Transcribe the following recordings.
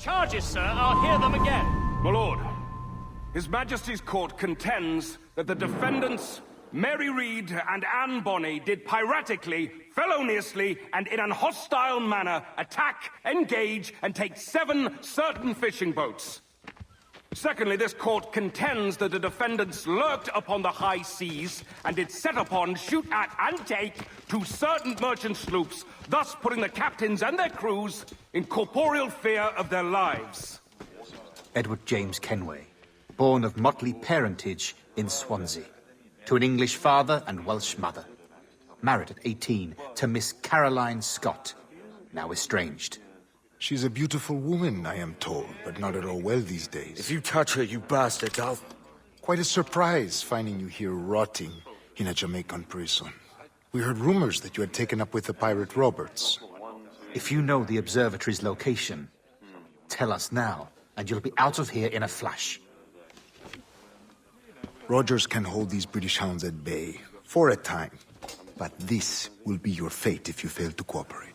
Charges, sir. I'll hear them again. My lord, His Majesty's court contends that the defendants, Mary Reed and Anne Bonny, did piratically, feloniously, and in an hostile manner attack, engage, and take 7 certain fishing boats. Secondly, this court contends that the defendants lurked upon the high seas and did set upon, shoot at, and take 2 certain merchant sloops, thus putting the captains and their crews in corporeal fear of their lives. Edward James Kenway, born of motley parentage in Swansea, to an English father and Welsh mother. Married at 18 to Miss Caroline Scott, now estranged. She's a beautiful woman, I am told, but not at all well these days. If you touch her, you bastard, I'll... Quite a surprise finding you here rotting in a Jamaican prison. We heard rumors that you had taken up with the pirate Roberts. If you know the observatory's location, tell us now, and you'll be out of here in a flash. Rogers can hold these British hounds at bay, for a time. But this will be your fate if you fail to cooperate.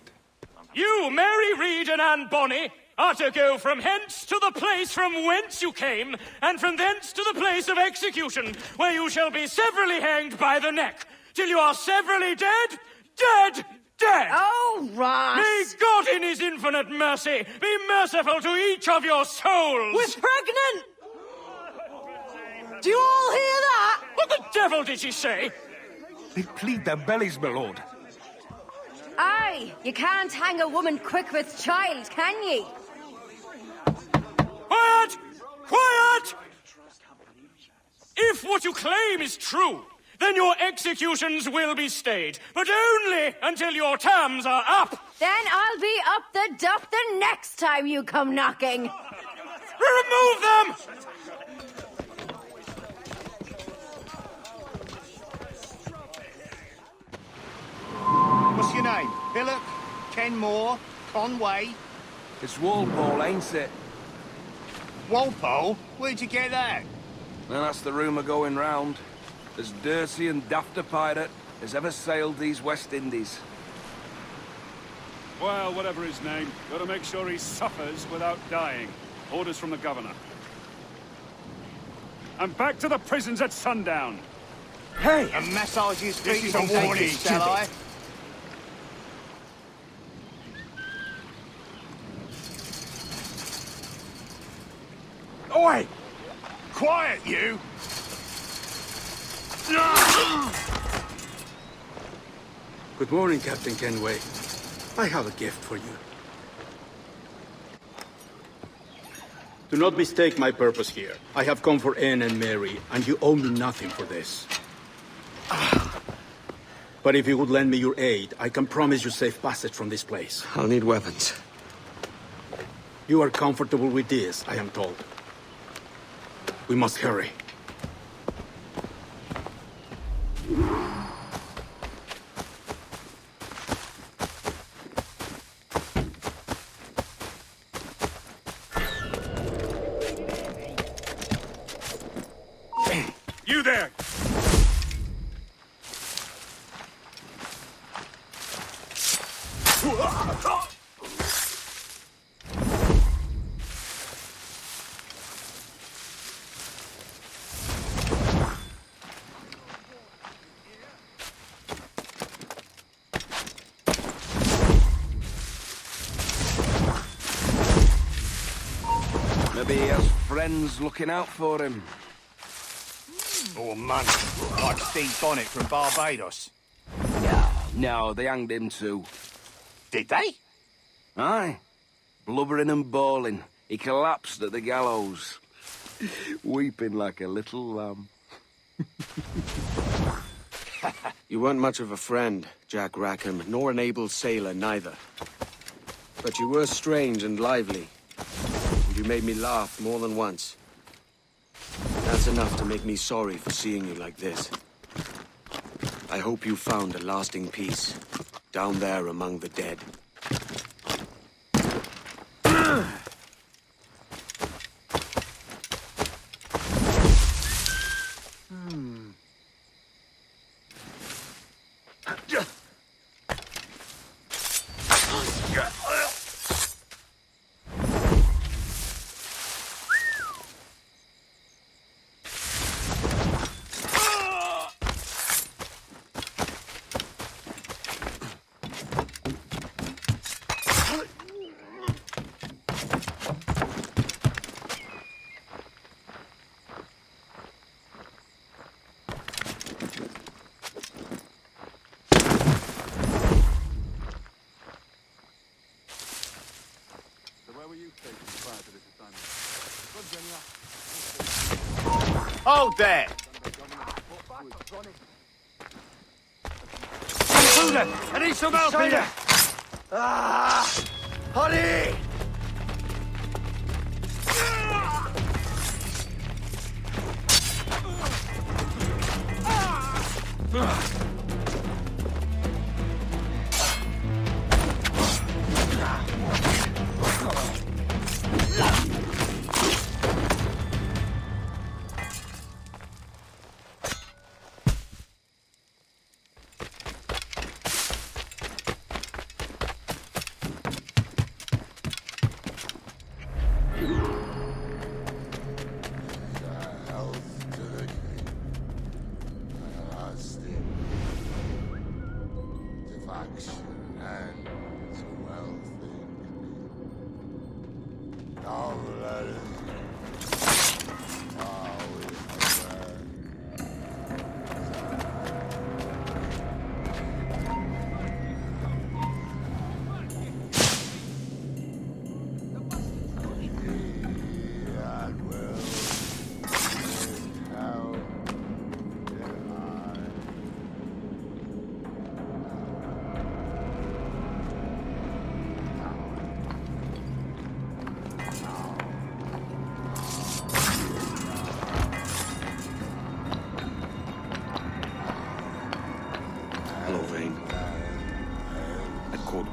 You, Mary Reed and Anne Bonny, are to go from hence to the place from whence you came, and from thence to the place of execution, where you shall be severally hanged by the neck, till you are severally dead, dead, dead! Oh, Ross! May God in his infinite mercy be merciful to each of your souls! We're pregnant! Do you all hear that? What the devil did she say? They plead their bellies, my lord. Aye, you can't hang a woman quick with child, can ye? Quiet! Quiet! If what you claim is true, then your executions will be stayed, but only until your terms are up. Then I'll be up the dup the next time you come knocking. Remove them! What's your name? Billock? Kenmore? Conway? It's Walpole, ain't it? Walpole? Where'd you get that? Well, that's the rumour going round. As dirty and daft a pirate as ever sailed these West Indies. Well, whatever his name, gotta make sure he suffers without dying. Orders from the governor. And back to the prisons at sundown. Hey! And massage his This feet is a and warning, take it, shall I? Oi! Quiet, you! Good morning, Captain Kenway. I have a gift for you. Do not mistake my purpose here. I have come for Anne and Mary, and you owe me nothing for this. But if you would lend me your aid, I can promise you safe passage from this place. I'll need weapons. You are comfortable with this, I am told. We must hurry. You there! Maybe he has friends looking out for him. Or money, like Steve Bonnet from Barbados. No, they hanged him too. Did they? Aye. Blubbering and bawling. He collapsed at the gallows. Weeping like a little lamb. You weren't much of a friend, Jack Rackham, nor an able sailor neither. But you were strange and lively. And you made me laugh more than once. That's enough to make me sorry for seeing you like this. I hope you found a lasting peace, down there among the dead. Hold there! I need some help here! Honey!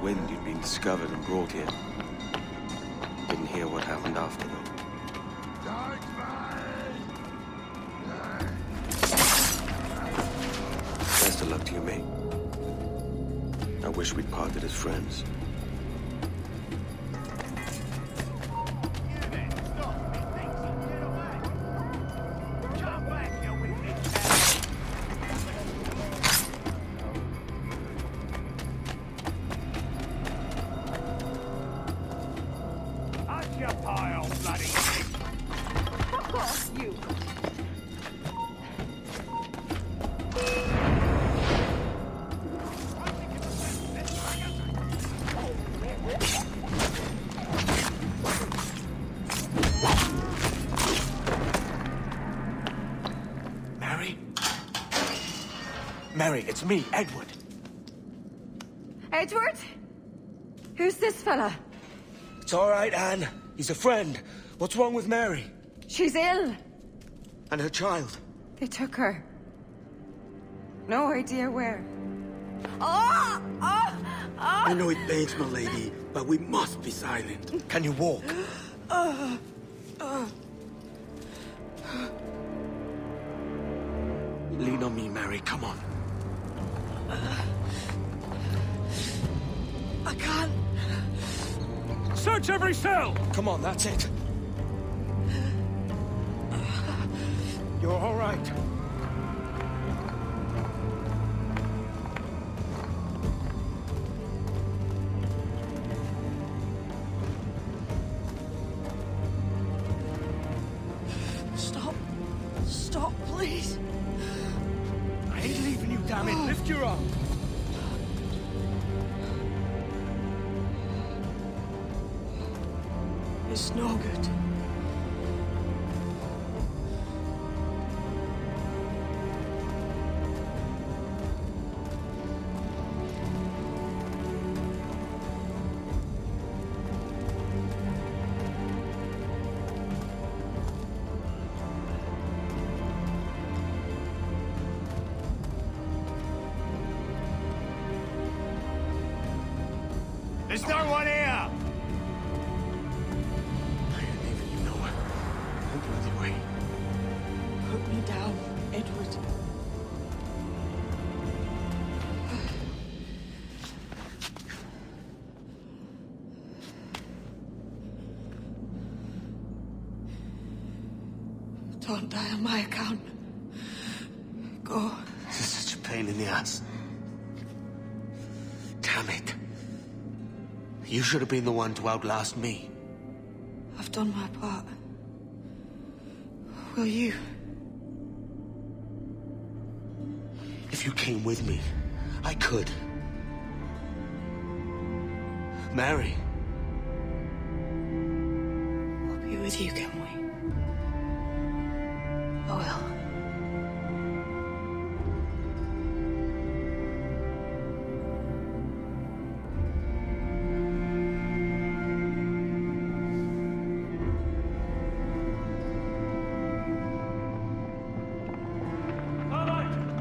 Wind you'd been discovered and brought here. Didn't hear what happened after, though. Best of luck to you, mate. I wish we'd parted as friends. Mary, it's me, Edward. Edward? Who's this fella? It's all right, Anne. He's a friend. What's wrong with Mary? She's ill. And her child? They took her. No idea where. Oh! Oh! Oh! I know it pains, my lady, but we must be silent. Can you walk? Lean on me, Mary. Come on. I can't. Search every cell! Come on, that's it. You're all right. Stop. Stop, please. I ain't leaving you, damn it. Lift your arm. It's no good. There's no one here! Put me down, Edward. Don't die on my account. Go. This is such a pain in the ass. Damn it. You should have been the one to outlast me. I've done my part. Will you? If you came with me, I could. Mary. with you, can we? I will.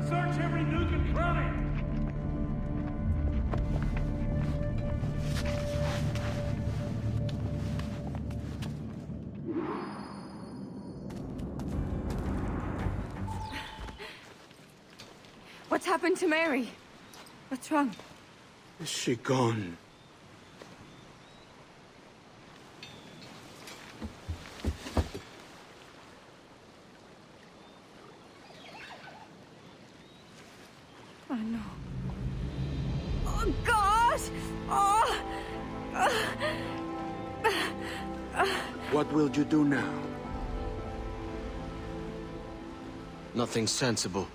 Search every nook and cranny! What's happened to Mary? What's wrong? Is she gone? Oh, no. Oh, God! Oh! What will you do now? Nothing sensible.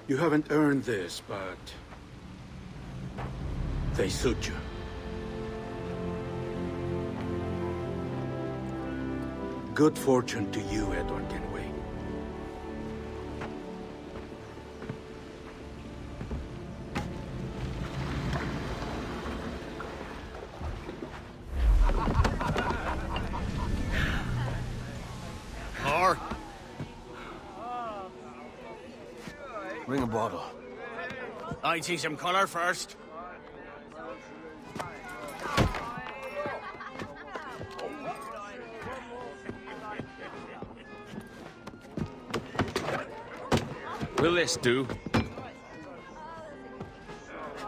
You haven't earned this, but they suit you. Good fortune to you, Edward Kenway. Or Bring a bottle. I see some color first. Will this do?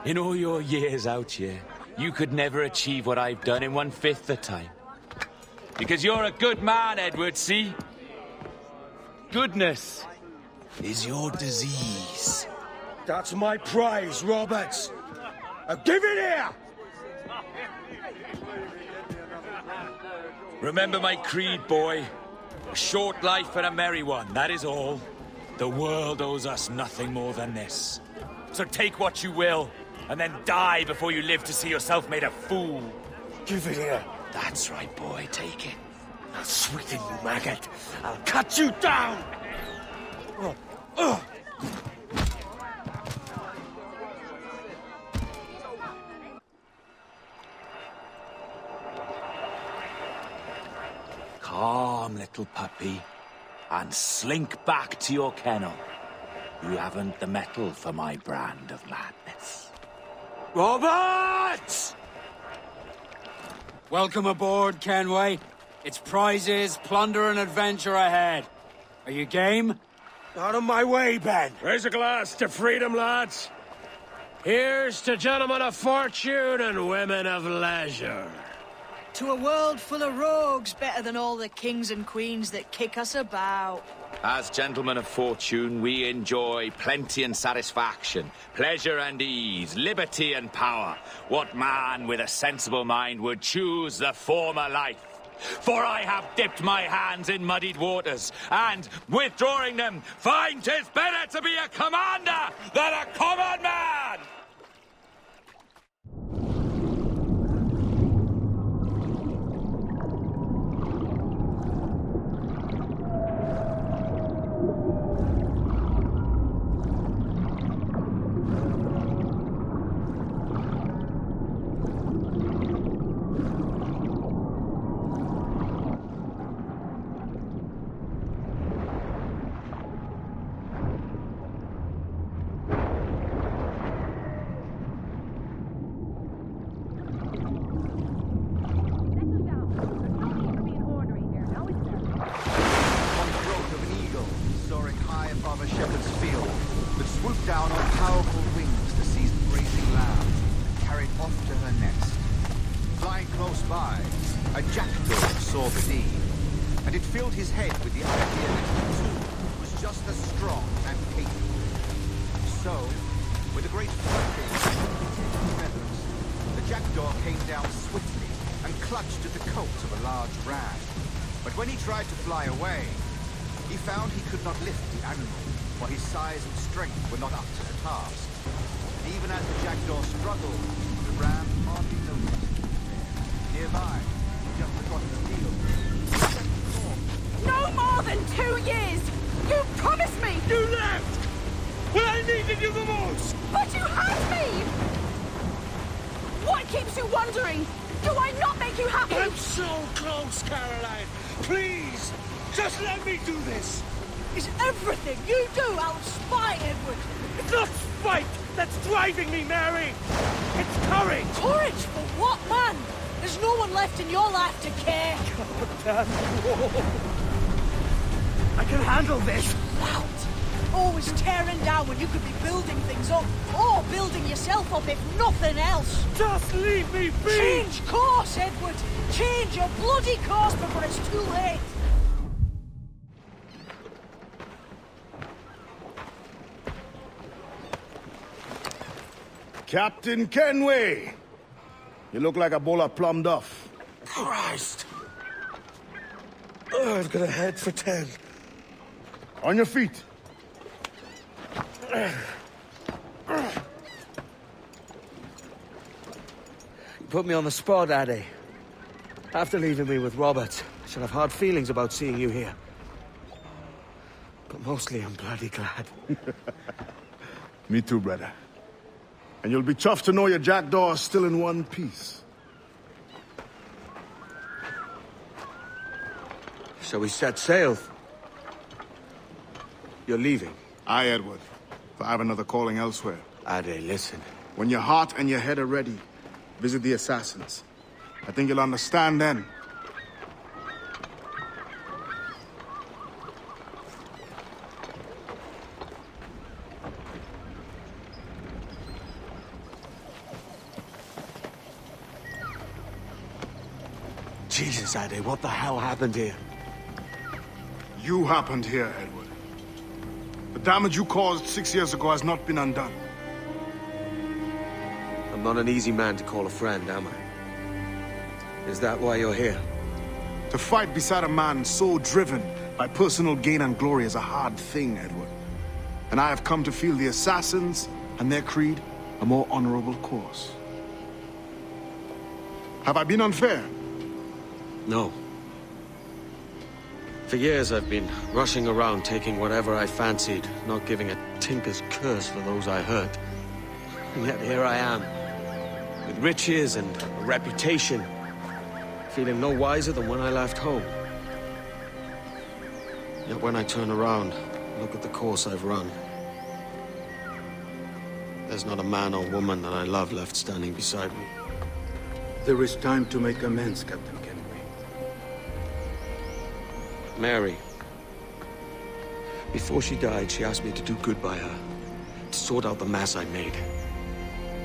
In all your years out here, you could never achieve what I've done in 1/5 the time. Because you're a good man, Edward, see? Goodness is your disease. That's my prize, Roberts. Give it here! Remember my creed, boy. A short life and a merry one, that is all. The world owes us nothing more than this. So take what you will, and then die before you live to see yourself made a fool. Give it here. That's right, boy, take it. I'll sweeten you, maggot. I'll cut you down! Calm, little puppy, and slink back to your kennel. You haven't the mettle for my brand of madness. Robert! Welcome aboard, Kenway. It's prizes, plunder, and adventure ahead. Are you game? Out of my way, Ben. Raise a glass to freedom, lads. Here's to gentlemen of fortune and women of leisure. To a world full of rogues, better than all the kings and queens that kick us about. As gentlemen of fortune, we enjoy plenty and satisfaction, pleasure and ease, liberty and power. What man with a sensible mind would choose the former life? For I have dipped my hands in muddied waters, and, withdrawing them, find 'tis better to be a commander than a common man! found he could not lift the animal, for his size and strength were not up to the task. And even as the jackdaw struggled, the ram hardly noticed. Nearby, just across the field. No more than 2 years! You promised me! You left! When I needed you the most! But you had me! What keeps you wondering? Do I not make you happy? I'm so close, Caroline! Please! Just let me do this! Is everything you do out of spite, Edward? It's not spite that's driving me, Mary! It's courage! Courage for what, man? There's no one left in your life to care. Damn you! I can handle this! Loud! Always tearing down when you could be building things up, or building yourself up if nothing else. Just leave me be! Change course, Edward! Change your bloody course before it's too late! Captain Kenway! You look like a bowl of plum duff. Christ! I've got a head for 10. On your feet. You put me on the spot, Addy. After leaving me with Robert, I should have hard feelings about seeing you here. But mostly I'm bloody glad. Me too, brother. And you'll be chuffed to know your jackdaw is still in one piece. Shall we set sail? You're leaving? Aye, Edward. For I have another calling elsewhere. Ade, listen. When your heart and your head are ready, visit the assassins. I think you'll understand then. Jesus, Ade, what the hell happened here? You happened here, Edward. The damage you caused 6 years ago has not been undone. I'm not an easy man to call a friend, am I? Is that why you're here? To fight beside a man so driven by personal gain and glory is a hard thing, Edward. And I have come to feel the assassins and their creed a more honorable course. Have I been unfair? No. For years I've been rushing around taking whatever I fancied, not giving a tinker's curse for those I hurt. And yet here I am, with riches and a reputation, feeling no wiser than when I left home. Yet when I turn around, look at the course I've run. There's not a man or woman that I love left standing beside me. There is time to make amends, Captain Kenway. Mary. Before she died, she asked me to do good by her, to sort out the mess I made.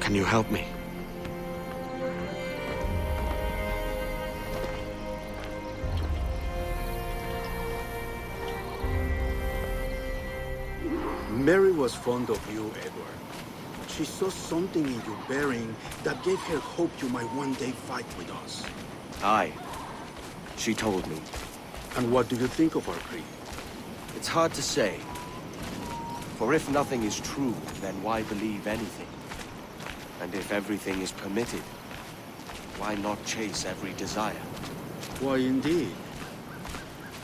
Can you help me? Mary was fond of you, Edward. She saw something in your bearing that gave her hope you might one day fight with us. Aye. She told me. And what do you think of our creed? It's hard to say. For if nothing is true, then why believe anything? And if everything is permitted, why not chase every desire? Why, indeed.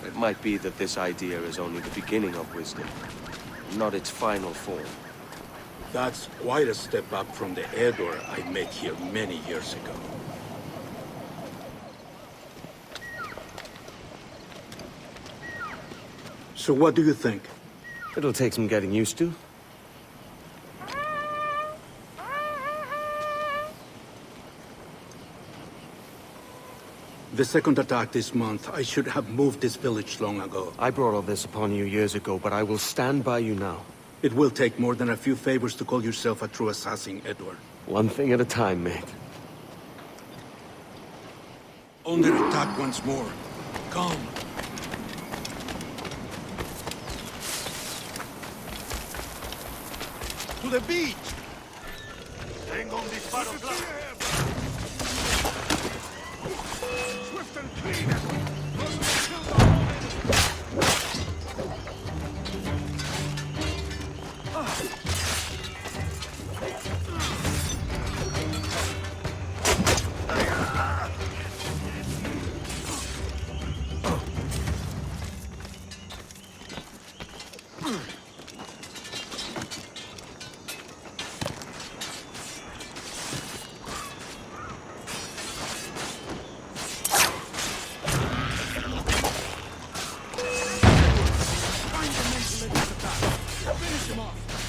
It might be that this idea is only the beginning of wisdom, not its final form. That's quite a step up from the Edward I met here many years ago. So what do you think? It'll take some getting used to. The second attack this month, I should have moved this village long ago. I brought all this upon you years ago, but I will stand by you now. It will take more than a few favors to call yourself a true assassin, Edward. One thing at a time, mate. Under attack once more. Come. To the beach! Tengo un disparo swift and clean!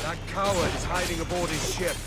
That coward is hiding aboard his ship.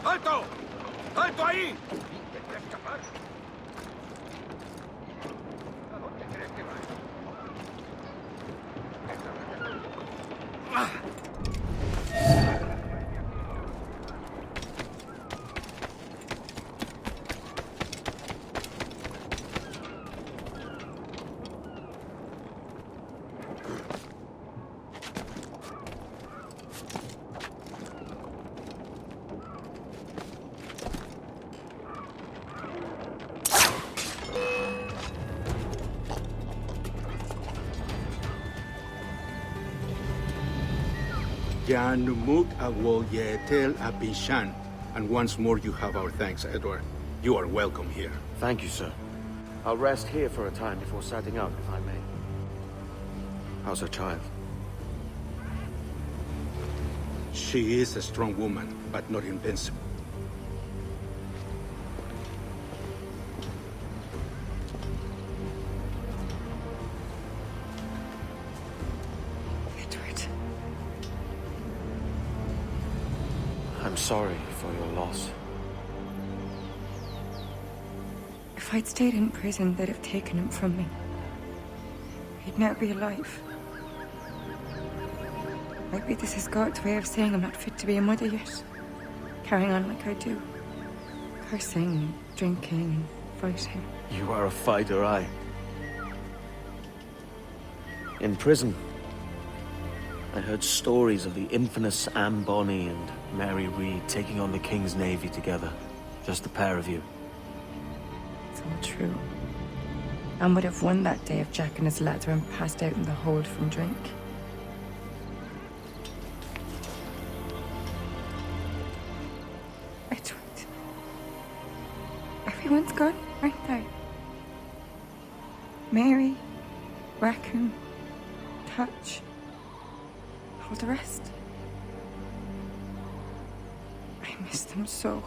¡Alto! ¡Alto ahí! Janumuk Awoyetel Abishan. And once more you have our thanks, Edward. You are welcome here. Thank you, sir. I'll rest here for a time before setting out, if I may. How's her child? She is a strong woman, but not invincible. Edward. I'm sorry for your loss. If I'd stayed in prison, they'd have taken him from me. He'd never be alive. Maybe this is God's way of saying I'm not fit to be a mother yet. Carrying on like I do. Cursing, drinking, fighting. You are a fighter, aye. In prison, I heard stories of the infamous Anne Bonny and Mary Read taking on the King's Navy together. Just the pair of you. It's all true. Anne would have won that day if Jack and his lads weren't passed out in the hold from drink. Edward. Everyone's gone, aren't they? Mary, Raccoon, Touch, all the rest. I miss them so.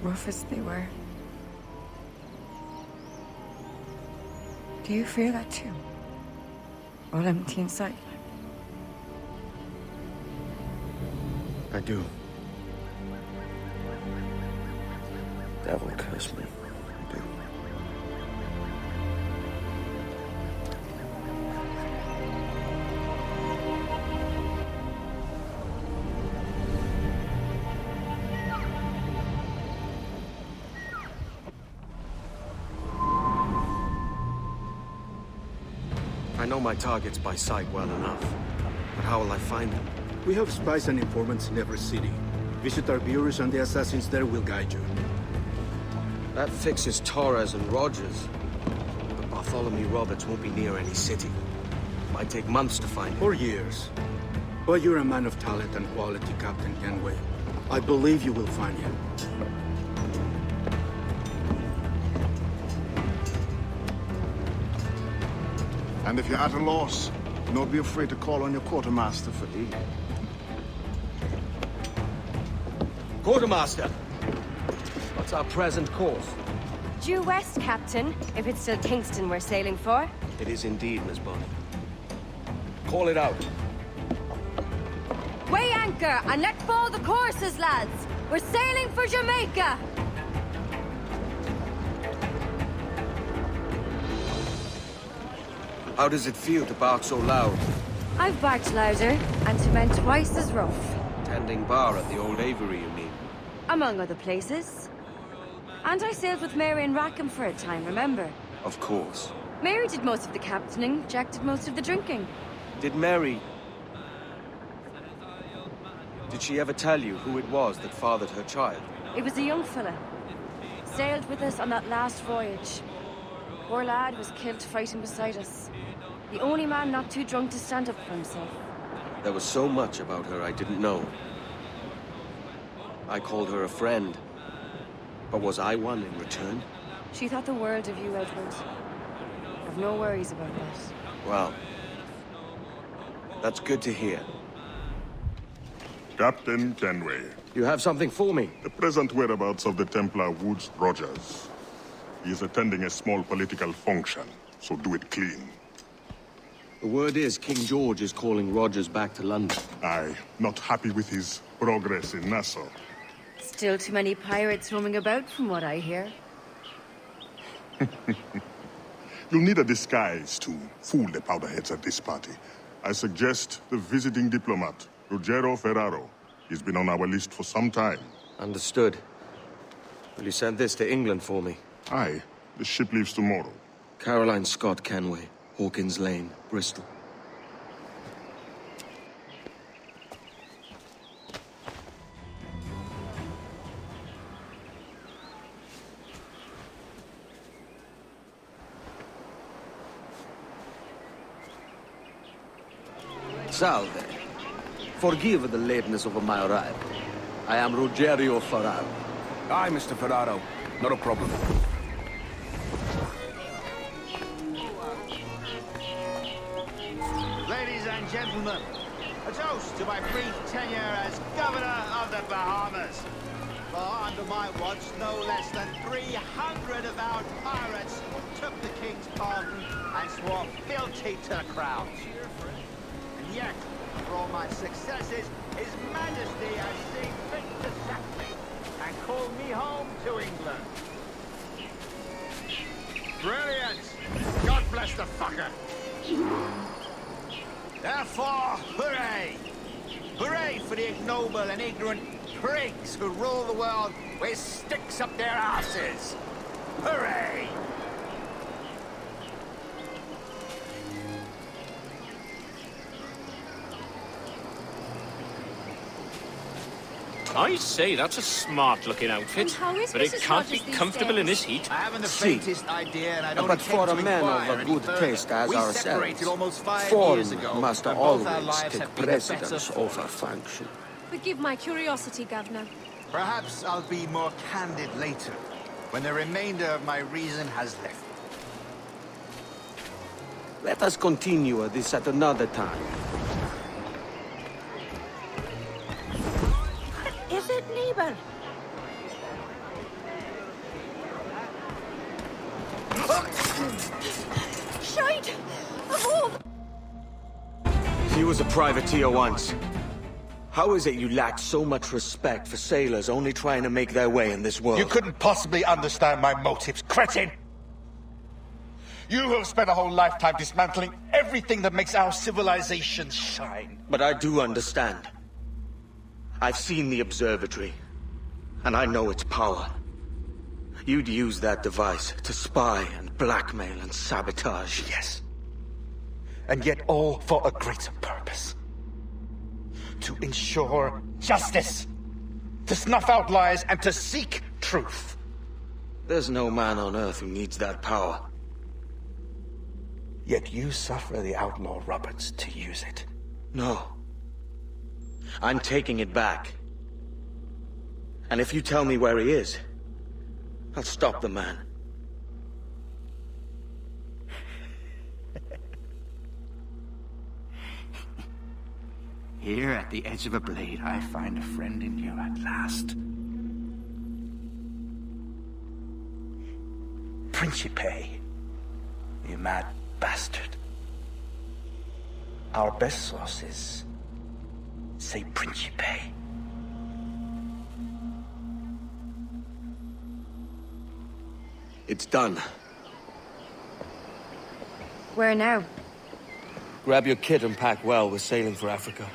Rough as they were. Do you feel that too? All empty inside? I do. Devil curse me. I do. I know my targets by sight well enough, but how will I find them? We have spies and informants in every city. Visit our bureaus and the assassins there will guide you. That fixes Torres and Rogers. But Bartholomew Roberts won't be near any city. Might take months to find him. Or years. But you're a man of talent and quality, Captain Kenway. I believe you will find him. And if you're at a loss, do not be afraid to call on your quartermaster for aid. Quartermaster! What's our present course? Due west, Captain, if it's still Kingston we're sailing for. It is indeed, Miss Bonny. Call it out. Weigh anchor and let fall the courses, lads! We're sailing for Jamaica! How does it feel to bark so loud? I've barked louder, and to men twice as rough. Tending bar at the old Aviary, you mean? Among other places. And I sailed with Mary and Rackham for a time, remember? Of course. Mary did most of the captaining, Jack did most of the drinking. Did Mary... Did she ever tell you who it was that fathered her child? It was a young fella. Sailed with us on that last voyage. Poor lad was killed fighting beside us. The only man not too drunk to stand up for himself. There was so much about her I didn't know. I called her a friend. But was I one in return? She thought the world of you, Edward. I've no worries about that. Well, that's good to hear. Captain Kenway. You have something for me? The present whereabouts of the Templar Woods Rogers. He is attending a small political function, so do it clean. The word is King George is calling Rogers back to London. Aye, not happy with his progress in Nassau. Still too many pirates roaming about, from what I hear. You'll need a disguise to fool the powderheads at this party. I suggest the visiting diplomat, Ruggiero Ferraro. He's been on our list for some time. Understood. Will you send this to England for me? Aye. The ship leaves tomorrow. Caroline Scott Kenway, Hawkins Lane, Bristol. Salve. Forgive the lateness of my arrival. I am Ruggiero Ferraro. Aye, Mr. Ferraro. Not a problem. Ladies and gentlemen, a toast to my brief tenure as Governor of the Bahamas. For under my watch, no less than 300 avowed pirates took the King's pardon and swore fealty to the crown. And yet, for all my successes, His Majesty has seen fit to sack me and call me home to England. Brilliant! God bless the fucker! Therefore, hooray! Hooray for the ignoble and ignorant prigs who rule the world with sticks up their asses! Hooray! I say, that's a smart-looking outfit. how is But it Mrs. can't be Rogers these comfortable in days? this heat. I haven't the See, faintest idea, and I don't but intend for to a man inquire of a any good further. taste as We ourselves, separated almost 5 form years ago, must and both our always lives take have been a better precedence for over it. function. Forgive my curiosity, Governor. Perhaps I'll be more candid later, when the remainder of my reason has left. Let us continue this at another time. What is it, neighbor? Shite! Oh! He was a privateer once. How is it you lack so much respect for sailors only trying to make their way in this world? You couldn't possibly understand my motives, cretin! You have spent a whole lifetime dismantling everything that makes our civilization shine. But I do understand. I've seen the observatory, and I know its power. You'd use that device to spy and blackmail and sabotage. Yes. And yet all for a greater purpose. To ensure justice. To snuff out lies and to seek truth. There's no man on Earth who needs that power. Yet you suffer the outlaw Roberts to use it. No. I'm taking it back. And if you tell me where he is, I'll stop the man. Here at the edge of a blade, I find a friend in you at last. Principe, you mad bastard. Our best sources say Principe. It's done. Where now? Grab your kit and pack well. We're sailing for Africa.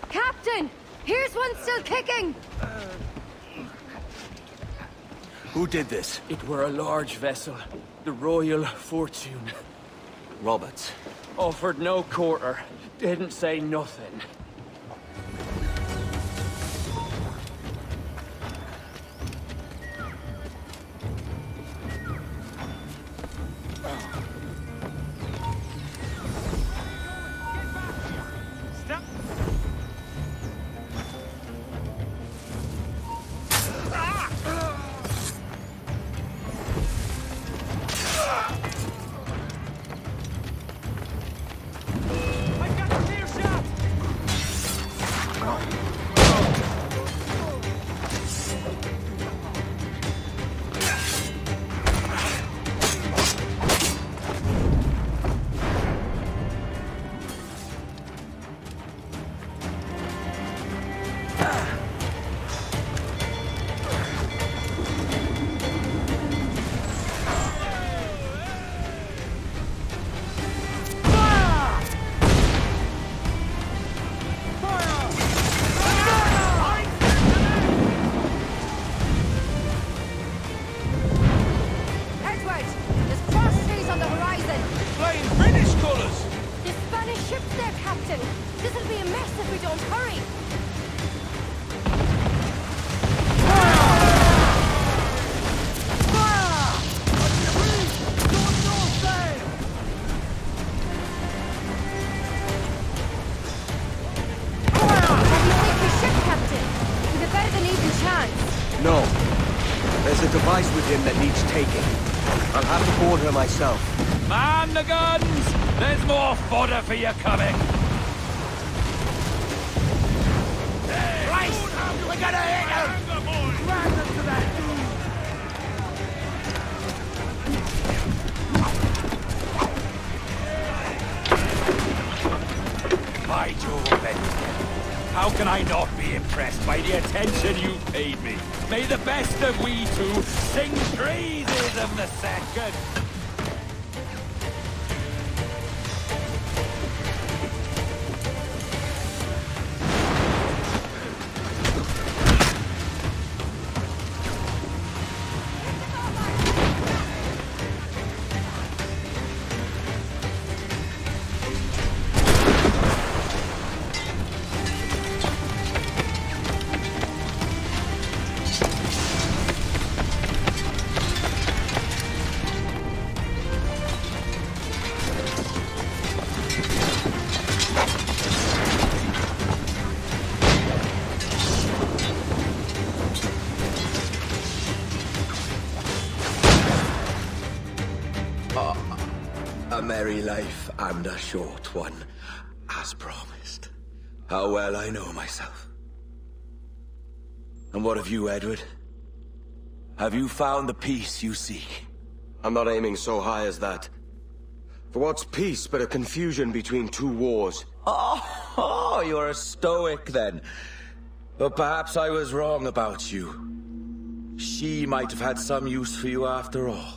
Captain! Here's one still kicking! Who did this? It were a large vessel, the Rolay Misfortune. Roberts. Offered no quarter, didn't say nothing. No. There's a device with him that needs taking. I'll have to board her myself. Man the guns! There's more fodder for you coming! Christ! We're gonna hit him! Drag them to that dude! By Jove, Benjamin. How can I not be impressed by the attention you paid me? May the best of we two sing praises of the second. A merry life and a short one, as promised. How well I know myself. And what of you, Edward? Have you found the peace you seek? I'm not aiming so high as that. For what's peace but a confusion between two wars? Oh, you're a stoic then. But perhaps I was wrong about you. She might have had some use for you after all.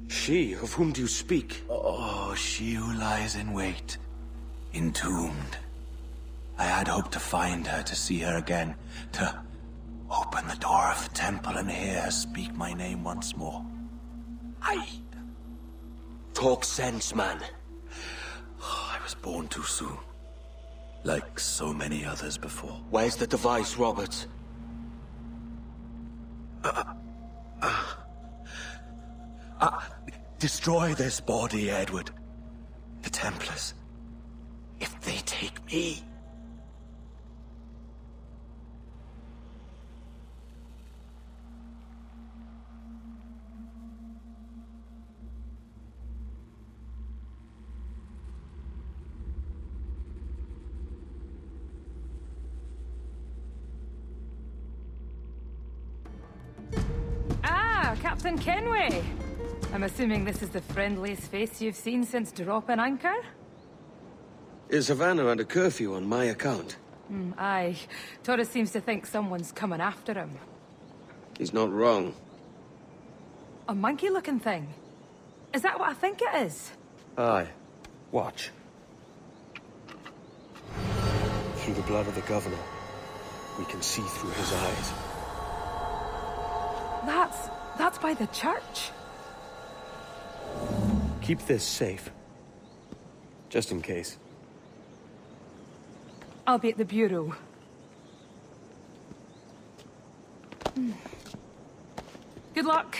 She? Of whom do you speak? Oh, she who lies in wait, entombed. I had hoped to find her, to see her again, to open the door of the temple and hear her speak my name once more. Talk sense, man. I was born too soon. Like so many others before. Where's the device, Roberts? Destroy this body, Edward. The Templars. If they take me... Captain Kenway. I'm assuming this is the friendliest face you've seen since dropping anchor? Is Havana under curfew on my account? Aye. Torres seems to think someone's coming after him. He's not wrong. A monkey-looking thing? Is that what I think it is? Aye. Watch. Through the blood of the governor, we can see through his eyes. That's by the church. Keep this safe. Just in case. I'll be at the bureau. Good luck.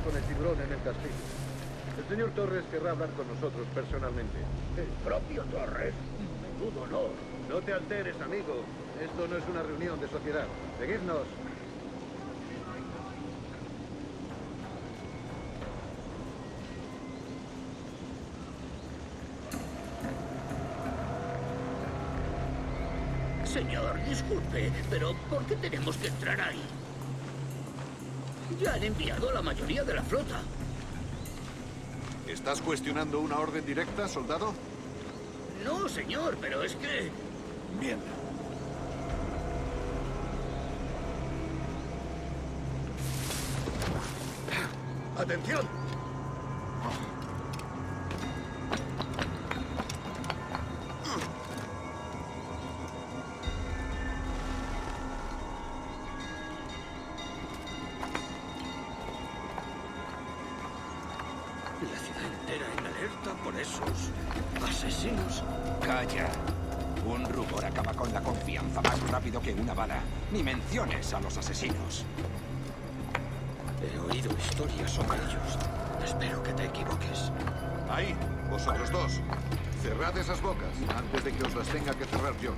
Con el tiburón en el castillo. El señor Torres querrá hablar con nosotros personalmente. ¿El propio Torres? Menudo honor. No te alteres, amigo. Esto no es una reunión de sociedad. Seguidnos. Señor, disculpe, pero ¿por qué tenemos que entrar ahí? Ya han enviado a la mayoría de la flota. ¿Estás cuestionando una orden directa, soldado? No, señor, pero es que... Bien. ¡Atención! La ciudad entera en alerta por esos asesinos. Calla. Un rubor acaba con la confianza más rápido que una bala. Ni menciones a los asesinos. He oído historias sobre ellos. Espero que te equivoques. Ahí, vosotros dos. Cerrad esas bocas antes de que os las tenga que cerrar yo.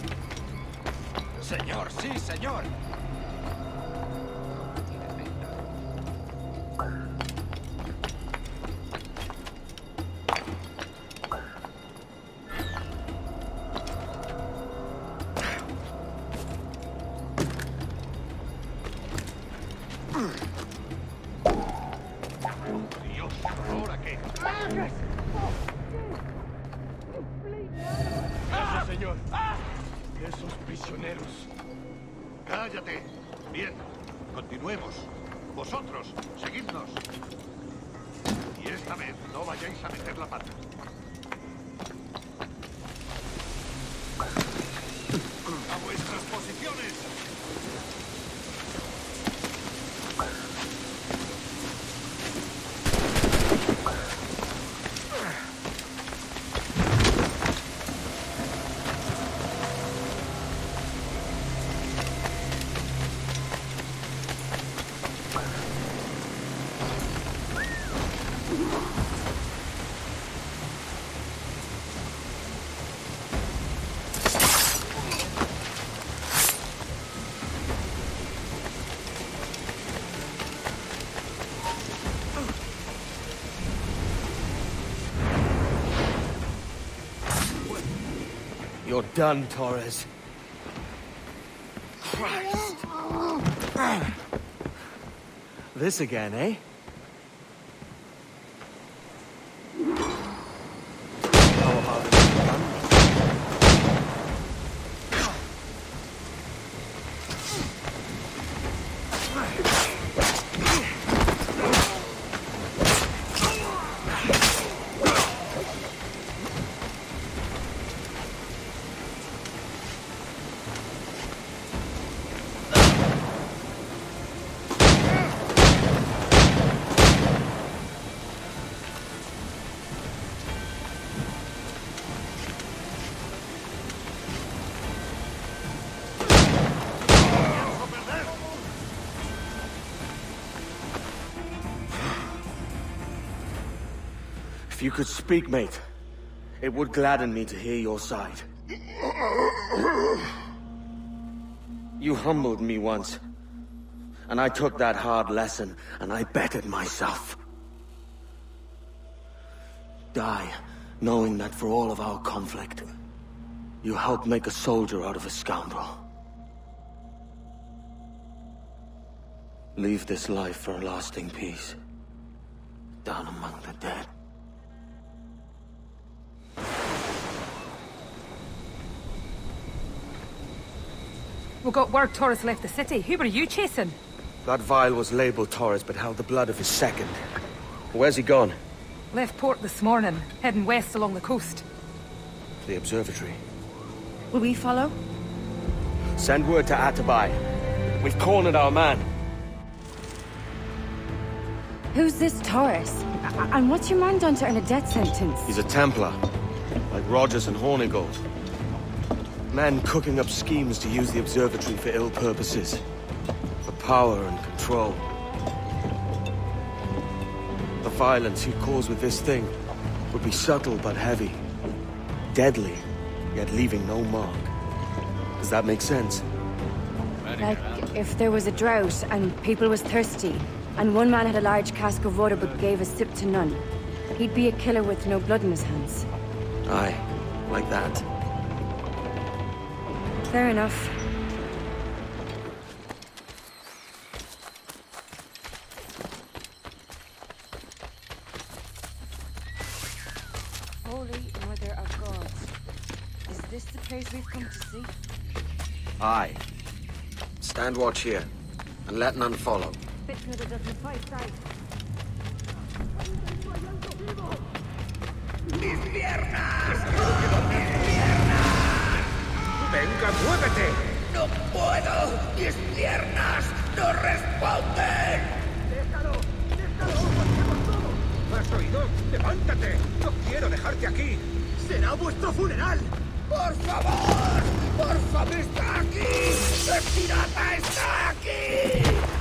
Señor, sí, señor. Dios, ¿ahora qué? Gracias, señor. Esos prisioneros. Cállate. Bien, continuemos. Vosotros, seguidnos. Y esta vez no vayáis a meter la pata. ¡A vuestras posiciones! You're done, Torres. Christ. This again, eh? How about it done? you could speak, mate, it would gladden me to hear your side. You humbled me once, and I took that hard lesson, and I bettered myself. Die, knowing that for all of our conflict, you helped make a soldier out of a scoundrel. Leave this life for a lasting peace, down among the dead. We got word Torres left the city. Who were you chasing? That vial was labeled Torres, but held the blood of his second. Where's he gone? Left port this morning, heading west along the coast. To the observatory. Will we follow? Send word to Atabai. We've cornered our man. Who's this Torres? And what's your man done to earn a death sentence? He's a Templar, like Rogers and Hornigold. Men cooking up schemes to use the observatory for ill purposes. For power and control. The violence he'd cause with this thing would be subtle but heavy. Deadly, yet leaving no mark. Does that make sense? Like, if there was a drought and people was thirsty, and one man had a large cask of water but gave a sip to none, he'd be a killer with no blood in his hands. Aye, like that. Fair enough. Holy Mother of God. Is this the place we've come to see? Aye. Stand watch here, and let none follow. ¡Mis piernas! ¡Mis piernas! ¡Venga, muévete! ¡No puedo! ¡Mis piernas no responden! ¡Déjalo! ¡Déjalo! ¡Hacemos todo! ¿Has oído? ¡Levántate! ¡No quiero dejarte aquí! ¡Será vuestro funeral! ¡Por favor! ¡Por favor! ¡Está aquí! ¡El pirata está aquí!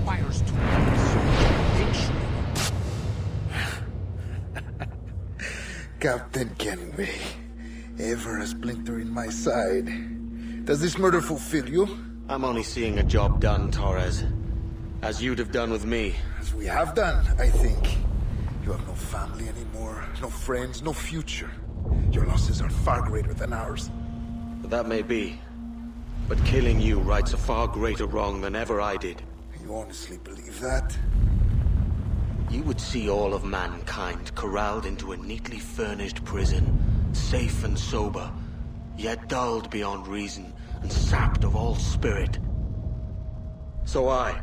requires too much. Captain Kenway, ever a splinter in my side. Does this murder fulfill you? I'm only seeing a job done, Torres. As you'd have done with me. As we have done, I think. You have no family anymore, no friends, no future. Your losses are far greater than ours. That may be. But killing you rights a far greater wrong than ever I did. You honestly believe that? You would see all of mankind corralled into a neatly furnished prison, safe and sober, yet dulled beyond reason and sapped of all spirit. So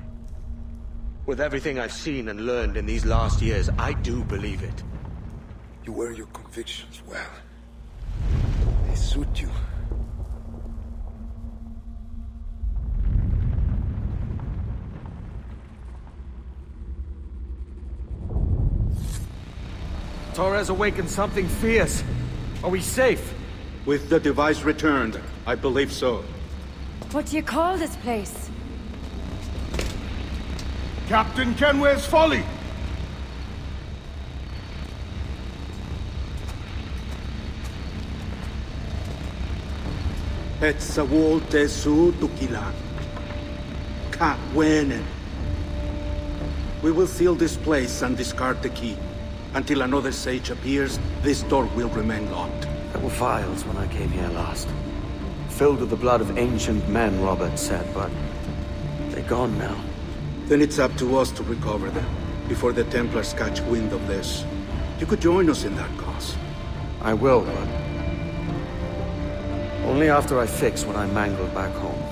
with everything I've seen and learned in these last years, I do believe it. You wear your convictions well. They suit you. Torres awakened something fierce. Are we safe? With the device returned, I believe so. What do you call this place? Captain Kenway's folly! Etsawolte su tukilan. Ka wenen. We will seal this place and discard the key. Until another sage appears, this door will remain locked. There were vials when I came here last. Filled with the blood of ancient men, Robert said, but they're gone now. Then it's up to us to recover them, before the Templars catch wind of this. You could join us in that cause. I will, but only after I fix what I mangled back home.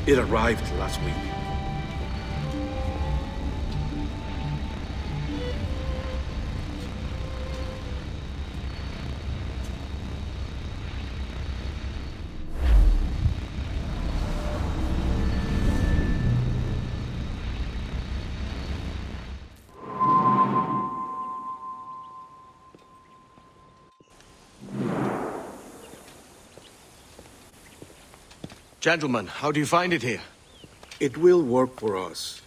It arrived last week. Gentlemen, how do you find it here? It will work for us.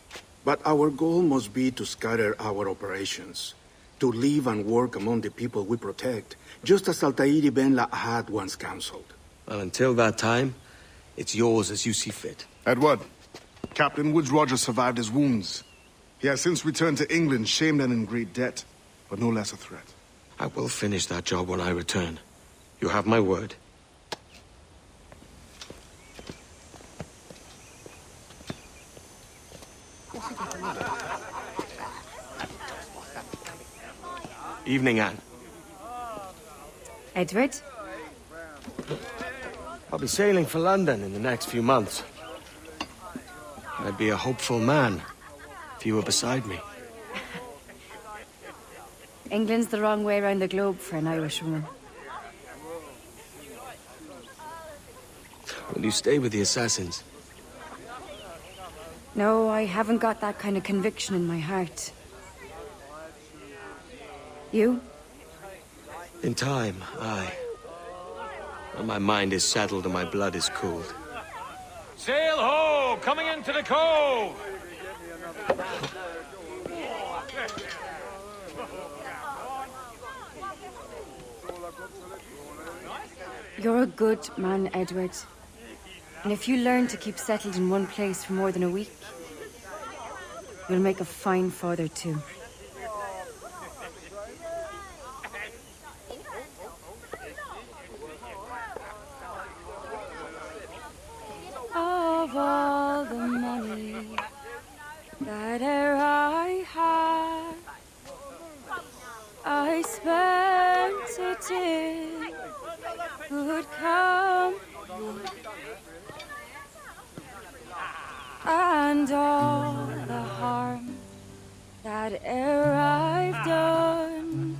But our goal must be to scatter our operations. To live and work among the people we protect, just as Altair Ben had once counseled. Well, until that time, it's yours as you see fit. Edward, Captain Woods Rogers survived his wounds. He has since returned to England, shamed and in great debt, but no less a threat. I will finish that job when I return. You have my word. Evening, Anne. Edward? I'll be sailing for London in the next few months. I'd be a hopeful man if you were beside me. England's the wrong way around the globe for an Irish woman. Will you stay with the assassins? No, I haven't got that kind of conviction in my heart. You? In time, aye. When my mind is settled and my blood is cooled. Sail ho! Coming into the cove! You're a good man, Edward. And if you learn to keep settled in one place for more than a week, you'll make a fine father too. Of all the money that e'er I had, I spent it in good company, and all the harm that e'er I've done,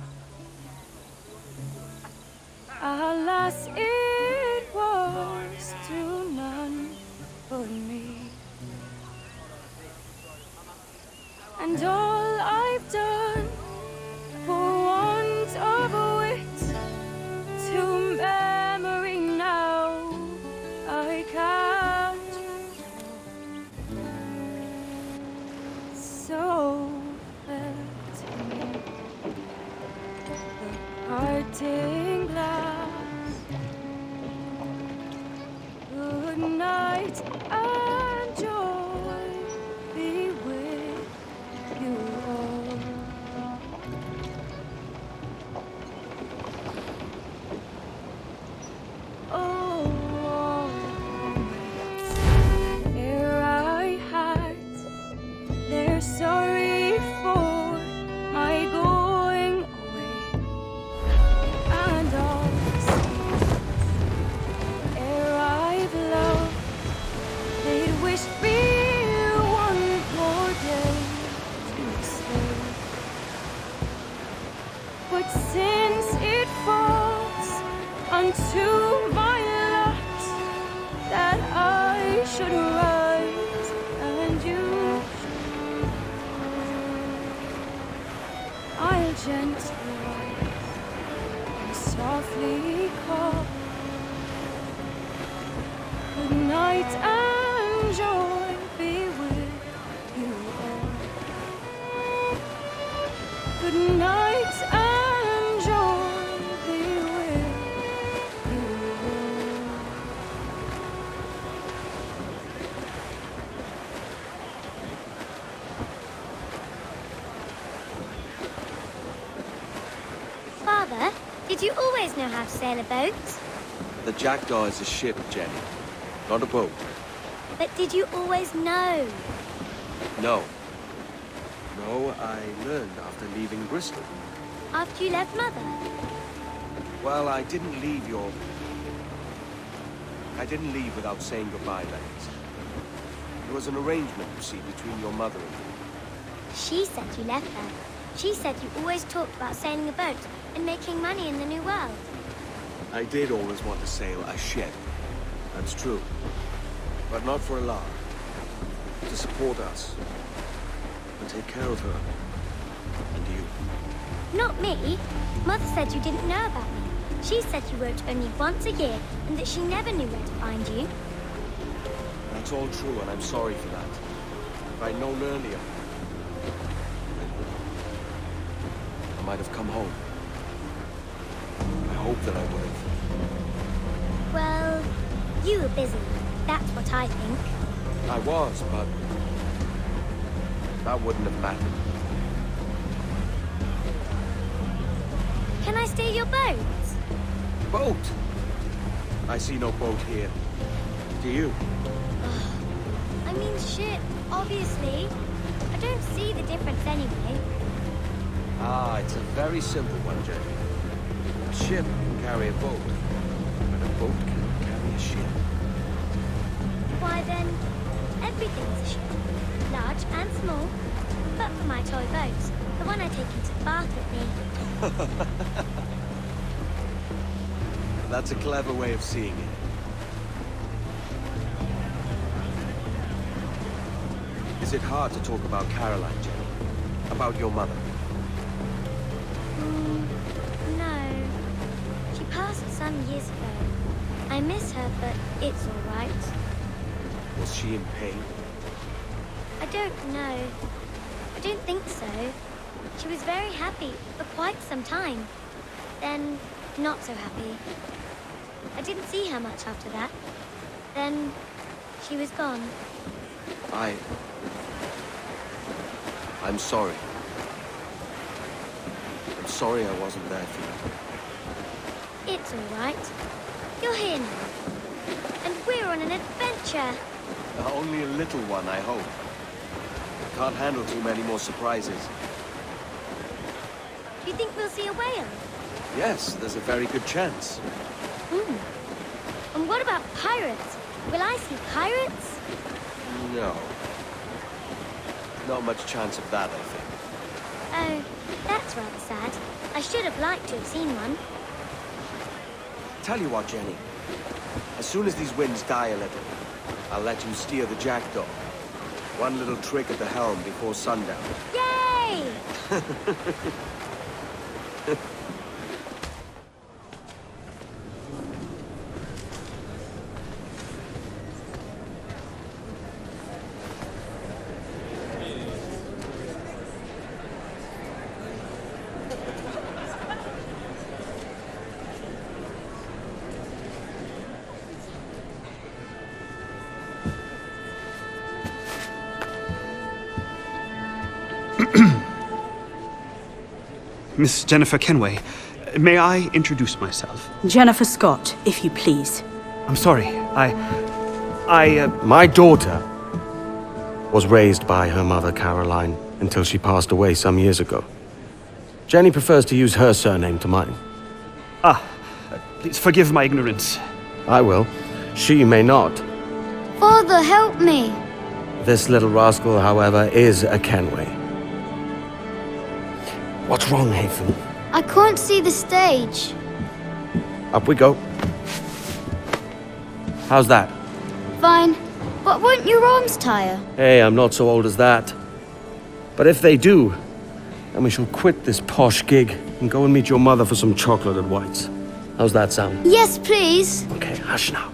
alas, it was to none but me. And all I've done for want of wit to memory now night and joy be with you all. Oh, ere I had, they're sorry for my going away, and all the saints, ere I've loved, they'd wish me one more day to stay. But since it falls unto my lot that I should rise and you should fall, I'll gently rise and softly call. Good night and joy be with you all. Good night and joy be with you all. Father, did you always know how to sail a boat? The Jackdaw is a ship, Jenny, not a boat. But did you always know? No. No, I learned after leaving Bristol. After you left Mother? Well, I didn't leave without saying goodbye, Lennox. It was an arrangement, you see, between your mother and me. She said you left her. She said you always talked about sailing a boat and making money in the New World. I did always want to sail a ship. That's true. But not for a laugh. To support us. And take care of her. And you. Not me. Mother said you didn't know about me. She said you wrote only once a year and that she never knew where to find you. That's all true, and I'm sorry for that. If I'd known earlier, I might have come home. I hope that I would have. Well, you were busy. That's what I think. I was, but that wouldn't have mattered. Can I steal your boat? Boat? I see no boat here. Do you? I mean ship, obviously. I don't see the difference anyway. Ah, it's a very simple one, Jenny. A ship can carry a boat, but a boat cannot carry a ship. Why then, everything's a ship. Large and small. But for my toy boat, the one I take into the bath with me. That's a clever way of seeing it. Is it hard to talk about Caroline, Jenny? About your mother? No. She passed some years ago. I miss her, but it's all right. Was she in pain? I don't know. I don't think so. She was very happy for quite some time. Then, not so happy. I didn't see her much after that. Then, she was gone. I'm sorry. I'm sorry I wasn't there for you. It's all right. You're here now. And we're on an adventure. Only a little one, I hope. Can't handle too many more surprises. Do you think we'll see a whale? Yes, there's a very good chance. And what about pirates? Will I see pirates? No. Not much chance of that, I think. Oh, that's rather sad. I should have liked to have seen one. Tell you what, Jenny. As soon as these winds die a little, I'll let you steer the Jackdaw. One little trick at the helm before sundown. Yay! Miss Jennifer Kenway, may I introduce myself? Jennifer Scott, if you please. I'm sorry, My daughter was raised by her mother, Caroline, until she passed away some years ago. Jenny prefers to use her surname to mine. Please forgive my ignorance. I will. She may not. Father, help me. This little rascal, however, is a Kenway. What's wrong, Hafen? I can't see the stage. Up we go. How's that? Fine. But won't your arms tire? Hey, I'm not so old as that. But if they do, then we shall quit this posh gig and go and meet your mother for some chocolate at White's. How's that sound? Yes, please. Okay, hush now.